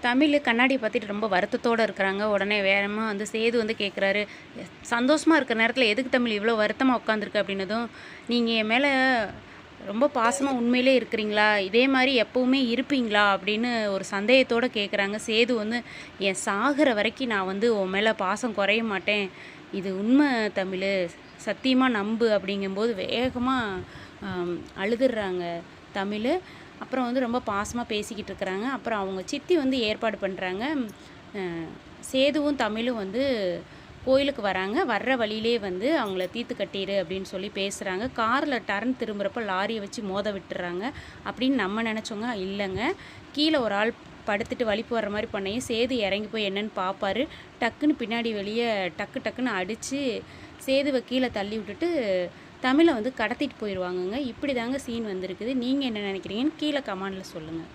தமிழ் கண்ணாடியை பார்த்துட்டு ரொம்ப வருத்தத்தோடு இருக்கிறாங்க. உடனே வேகமா வந்து சேது வந்து கேட்குறாரு, சந்தோஷமாக இருக்கிற நேரத்தில் எதுக்கு தமிழ் இவ்வளோ வருத்தமாக உட்காந்துருக்கு அப்படின்னதும், நீங்கள் என் மேலே ரொம்ப பாசமாக உண்மையிலே இருக்கிறீங்களா, இதே மாதிரி எப்போவுமே இருப்பீங்களா அப்படின்னு ஒரு சந்தேகத்தோடு கேட்குறாங்க. சேது வந்து என் சாகிற வரைக்கும் நான் வந்து உன் மேலே பாசம் குறைய மாட்டேன், இது உண்மை தமிழ், சத்தியமாக நம்பு அப்படிங்கும்போது வேகமாக அழுதுடுறாங்க தமிழ். அப்புறம் வந்து ரொம்ப பாசமாக பேசிக்கிட்டு இருக்கிறாங்க. அப்புறம் அவங்க சித்தி வந்து ஏற்பாடு பண்ணுறாங்க. சேதுவும் தமிழும் வந்து கோயிலுக்கு வராங்க. வர்ற வழியிலே வந்து அவங்கள தீர்த்து கட்டிடு அப்படின்னு சொல்லி பேசுகிறாங்க. காரில் டர்ன் திரும்புகிறப்ப லாரியை வச்சு மோத விட்டுறாங்க அப்படின்னு நம்ம நினச்சோங்க. இல்லைங்க, கீழே ஒரு ஆள் படுத்துட்டு வலிப்பு வர்ற மாதிரி பண்ணையும் சேது இறங்கி போய் என்னன்னு பார்ப்பாரு. டக்குன்னு பின்னாடி வெளியே டக்குன்னு அடித்து சேதுவை கீழே தள்ளி விட்டுட்டு தமிழை வந்து கடத்திட்டு போயிடுவாங்கங்க. இப்படி தாங்க சீன் வந்திருக்குது. நீங்கள் என்ன நினைக்கிறீங்கன்னு கீழே கமெண்டில் சொல்லுங்கள்.